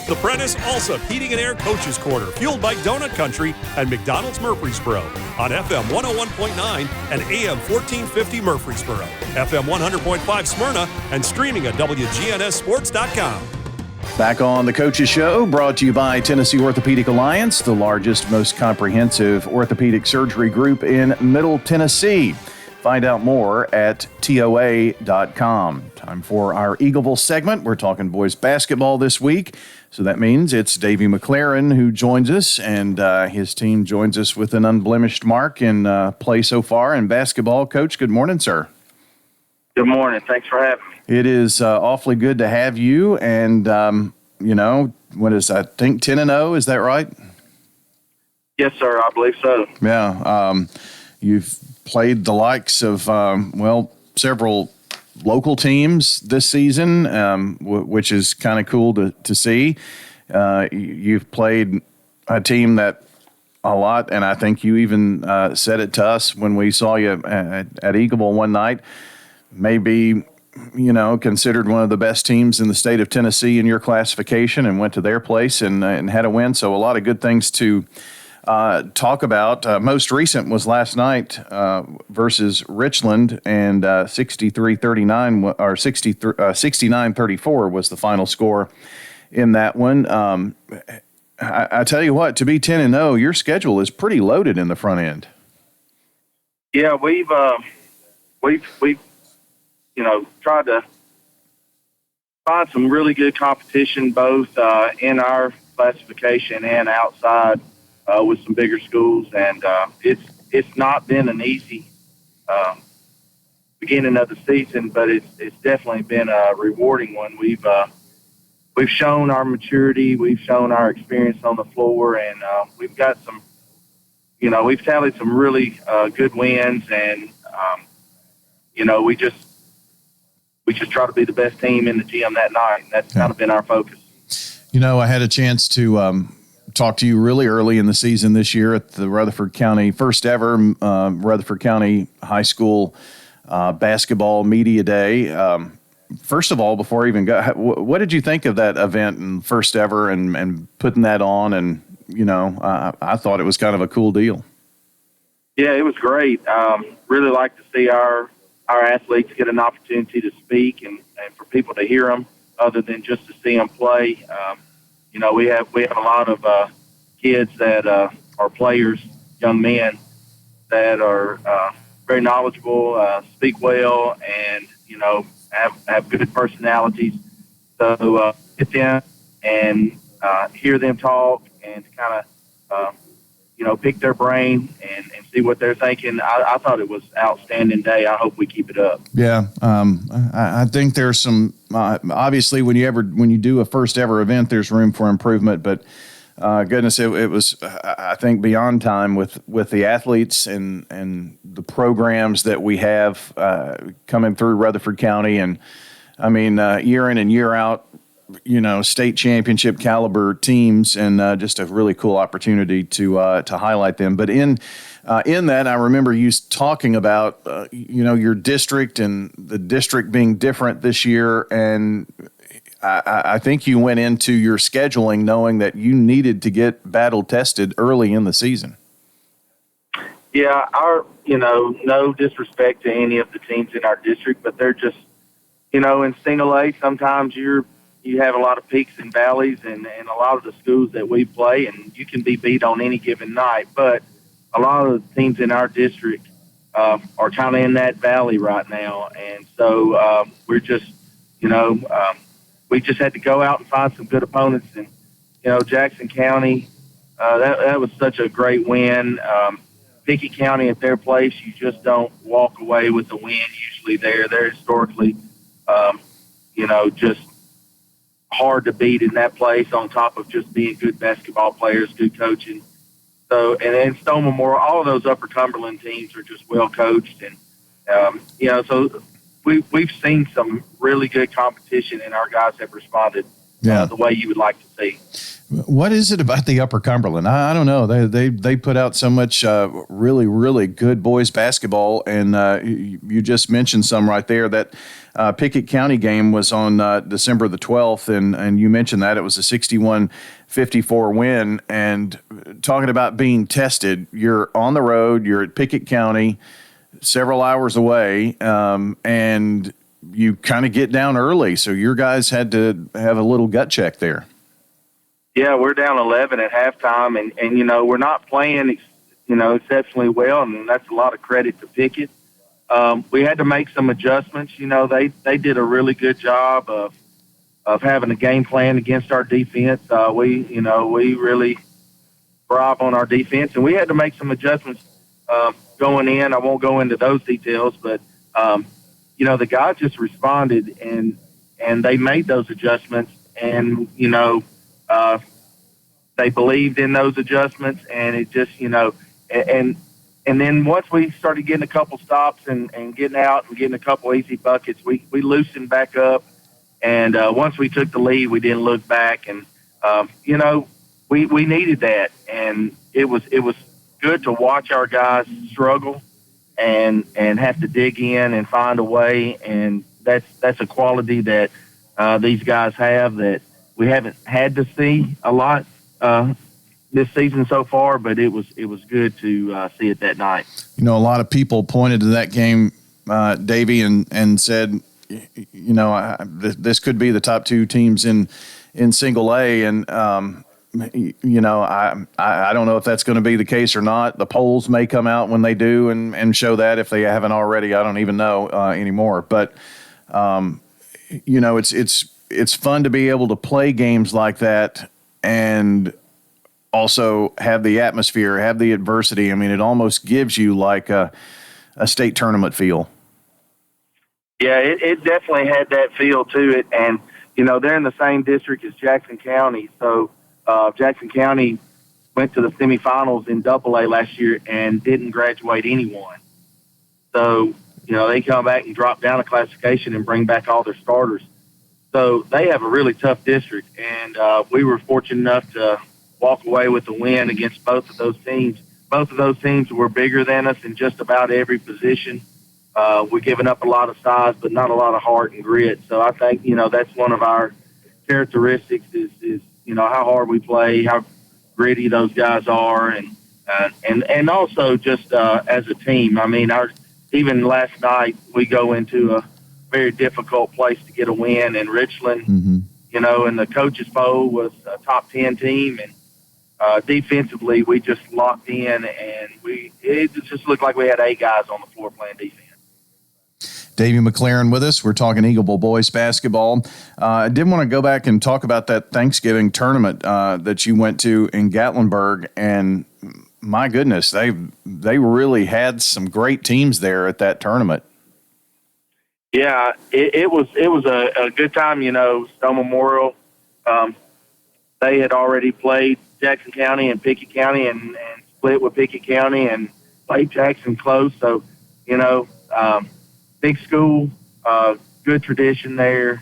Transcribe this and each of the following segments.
The Prentice Alsop Heating and Air Coaches Corner, fueled by Donut Country and McDonald's Murfreesboro on FM 101.9 and AM 1450 Murfreesboro, FM 100.5 Smyrna, and streaming at WGNSSports.com. Back on the Coaches Show, brought to you by Tennessee Orthopedic Alliance, the largest, most comprehensive orthopedic surgery group in Middle Tennessee. Find out more at TOA.com. Time for our Eagleville segment. We're talking boys basketball this week. So that means it's Davy McClaran who joins us, and his team joins us with an unblemished mark in play so far in basketball. Coach, good morning, sir. Good morning. Thanks for having me. It is awfully good to have you. And, what is, I think 10-0, is that right? Yes, sir. I believe so. Yeah. You've played the likes of, several local teams this season, which is kind of cool to see. You've played a team that a lot, and I think you even said it to us when we saw you at Eagleville one night, maybe, considered one of the best teams in the state of Tennessee in your classification, and went to their place and had a win. So a lot of good things to talk about. Most recent was last night versus Richland, and 63-39 or 69-34 was the final score in that one. I tell you what, to be 10-0, your schedule is pretty loaded in the front end. Yeah, we've tried to find some really good competition both in our classification and outside with some bigger schools, and it's not been an easy beginning of the season, but it's definitely been a rewarding one. We've shown our maturity, we've shown our experience on the floor, and we've got some, we've tallied some really good wins, and we just try to be the best team in the gym that night. And that's kind of been our focus. I had a chance to talk to you really early in the season this year at the Rutherford County, first ever Rutherford County High School Basketball Media Day. First of all, before I even got, what did you think of that event and first ever and putting that on? And, I thought it was kind of a cool deal. Yeah, it was great. Really like to see our athletes get an opportunity to speak and for people to hear them other than just to see them play. We have a lot of kids that are players, young men that are very knowledgeable, speak well, and have good personalities. So sit down and hear them talk and kind of pick their brain and see what they're thinking. I thought it was an outstanding day. I hope we keep it up. Yeah. I think there's some, obviously when you do a first ever event, there's room for improvement, but goodness, it was, I think, beyond time with the athletes and the programs that we have coming through Rutherford County. And I mean, year in and year out, state championship caliber teams, and just a really cool opportunity to highlight them. But in that, I remember you talking about, your district and the district being different this year. And I think you went into your scheduling knowing that you needed to get battle tested early in the season. Yeah, no disrespect to any of the teams in our district, but they're just, in single A, sometimes you have a lot of peaks and valleys, and a lot of the schools that we play, and you can be beat on any given night. But a lot of the teams in our district are kind of in that valley right now. And so we're just, we just had to go out and find some good opponents. And, Jackson County, that was such a great win. Pickett County at their place, you just don't walk away with a win usually there. They're historically, just hard to beat in that place on top of just being good basketball players, good coaching. So, and then Stone Memorial, all of those Upper Cumberland teams are just well coached. And, so we've seen some really good competition, and our guys have responded the way you would like to see. What is it about the Upper Cumberland? I don't know. They put out so much really, really good boys basketball, and you just mentioned some right there. That Pickett County game was on December the 12th, and you mentioned that it was a 61-54 win. And talking about being tested, you're on the road, you're at Pickett County, several hours away, and you kind of get down early. So your guys had to have a little gut check there. Yeah, we're down 11 at halftime, and we're not playing, exceptionally well, and that's a lot of credit to Pickett. We had to make some adjustments. They did a really good job of having a game plan against our defense. We really thrive on our defense, and we had to make some adjustments going in. I won't go into those details, but the guys just responded, and they made those adjustments, and they believed in those adjustments, and it just, and then once we started getting a couple stops and getting out and getting a couple easy buckets, we loosened back up. And once we took the lead, we didn't look back. And, we needed that. And it was good to watch our guys struggle and have to dig in and find a way. And that's a quality that these guys have that we haven't had to see a lot this season so far, but it was good to see it that night. A lot of people pointed to that game, Davy, and said, this could be the top two teams in single A, and I don't know if that's going to be the case or not. The polls may come out when they do and show that. If they haven't already, I don't even know anymore. But it's fun to be able to play games like that and also have the atmosphere, have the adversity. I mean, it almost gives you like a state tournament feel. Yeah, it definitely had that feel to it. And, they're in the same district as Jackson County. So Jackson County went to the semifinals in AA last year and didn't graduate anyone. So, they come back and drop down a classification and bring back all their starters. So they have a really tough district, and we were fortunate enough to walk away with a win against both of those teams. Both of those teams were bigger than us in just about every position. We're giving up a lot of size, but not a lot of heart and grit. So I think, that's one of our characteristics is how hard we play, how gritty those guys are, and also just as a team. I mean, even last night we go into a very difficult place to get a win in Richland, and the coaches poll was a top 10 team, and defensively we just locked in, and it just looked like we had 8 guys on the floor playing defense. Davy McClaran with us. We're talking Eagleville boys basketball. I did want to go back and talk about that Thanksgiving tournament that you went to in Gatlinburg, and my goodness, they really had some great teams there at that tournament. Yeah, it was a good time. Stone Memorial, they had already played Jackson County and Pickett County and split with Pickett County and played Jackson close. So, big school, good tradition there,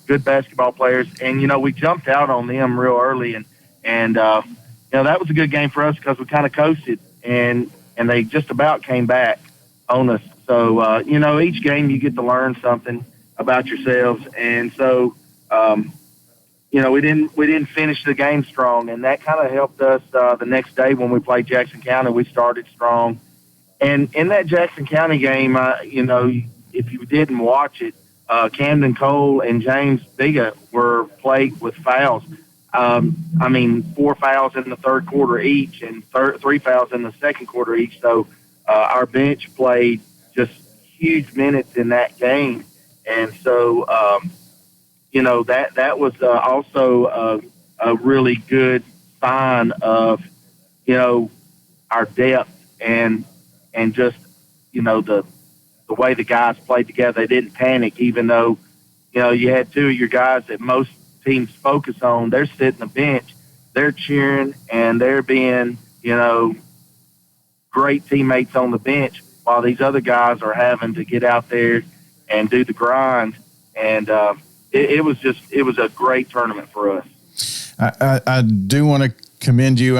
good basketball players. And, we jumped out on them real early. And that was a good game for us because we kind of coasted and they just about came back on us. So, each game you get to learn something about yourselves. And so, we didn't finish the game strong, and that kind of helped us the next day when we played Jackson County. We started strong. And in that Jackson County game, if you didn't watch it, Camden Cole and James Biga were plagued with fouls. 4 fouls in the third quarter each and 3 fouls in the second quarter each. So our bench played just huge minutes in that game. And so, that was also a really good sign of, our depth and just, the way the guys played together. They didn't panic, even though, you had 2 of your guys that most teams focus on. They're sitting the bench, they're cheering, and they're being, great teammates on the bench while these other guys are having to get out there and do the grind. And, it was a great tournament for us. I do want to commend you.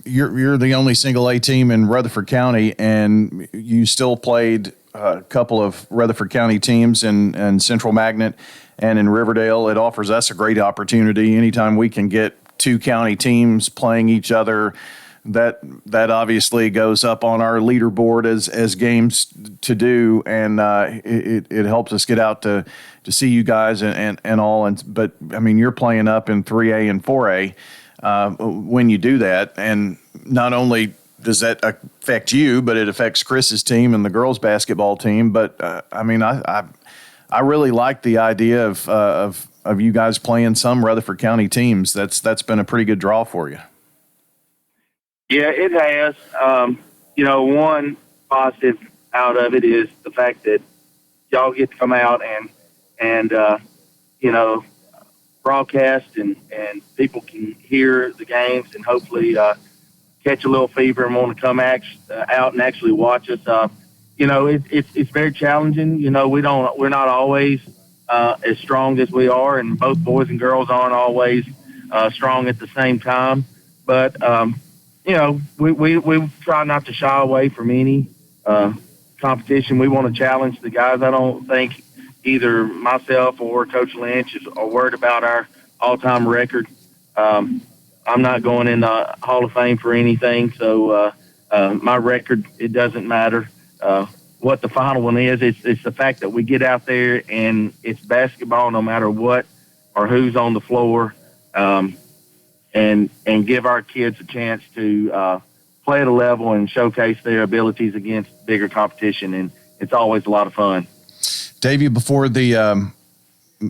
You're the only single A team in Rutherford County, and you still played a couple of Rutherford County teams in Central Magnet and in Riverdale. It offers us a great opportunity anytime we can get two county teams playing each other. That obviously goes up on our leaderboard as games to do, and it helps us get out to see you guys and all. But I mean, you're playing up in 3A and 4A when you do that, and not only does that affect you, but it affects Chris's team and the girls' basketball team. But I mean, I really like the idea of you guys playing some Rutherford County teams. That's been a pretty good draw for you. Yeah, it has. One positive out of it is the fact that y'all get to come out and broadcast and people can hear the games and hopefully catch a little fever and want to come out and actually watch us. It's very challenging. We're not always as strong as we are, and both boys and girls aren't always strong at the same time. But we try not to shy away from any competition. We want to challenge the guys. I don't think either myself or Coach Lynch are worried about our all-time record. I'm not going in the Hall of Fame for anything, so my record, it doesn't matter what the final one is. It's the fact that we get out there and it's basketball no matter what or who's on the floor. And give our kids a chance to play at a level and showcase their abilities against bigger competition, and it's always a lot of fun. Davey, before the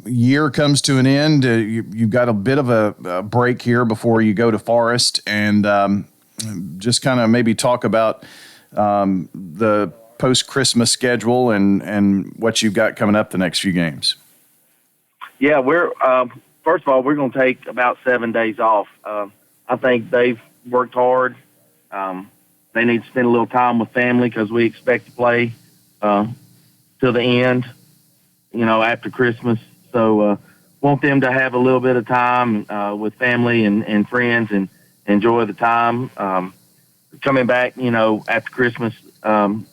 year comes to an end, you've got a bit of a break here before you go to Forest, and just kind of maybe talk about the post-Christmas schedule and what you've got coming up the next few games. Yeah, we're first of all, we're going to take about 7 days off. I think they've worked hard. They need to spend a little time with family because we expect to play till the end, after Christmas. So want them to have a little bit of time with family and friends and enjoy the time. Coming back, after Christmas, going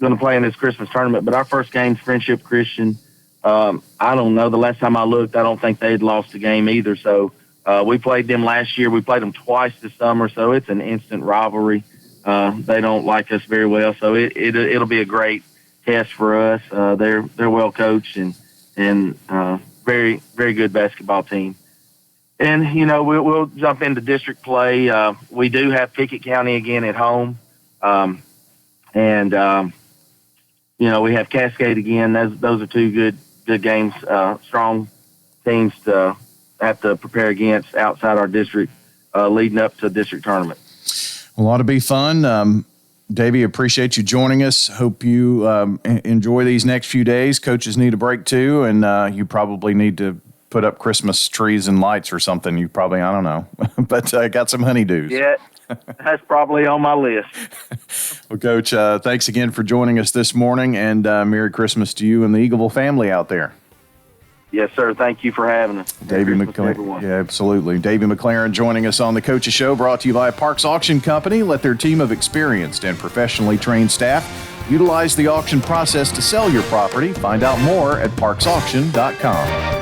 to play in this Christmas tournament. But our first game's Friendship Christian. I don't know. The last time I looked, I don't think they had lost a game either. So we played them last year. We played them twice this summer, so it's an instant rivalry. They don't like us very well, so it'll be a great test for us. They're well coached and very, very good basketball team. And we'll jump into district play. We do have Pickett County again at home, and we have Cascade again. Those are two good games, strong teams to have to prepare against outside our district leading up to the district tournament. Well, ought to be fun. Davey, appreciate you joining us. Hope you enjoy these next few days. Coaches need a break too, and you probably need to put up Christmas trees and lights or something. You probably, I don't know, but got some honeydews. Yeah, that's probably on my list. Well, Coach, thanks again for joining us this morning, and Merry Christmas to you and the Eagleville family out there. Yes, sir. Thank you for having us. Davy McClaran. Yeah, absolutely. Davy McClaran joining us on the Coaches Show, brought to you by Parks Auction Company. Let their team of experienced and professionally trained staff utilize the auction process to sell your property. Find out more at parksauction.com.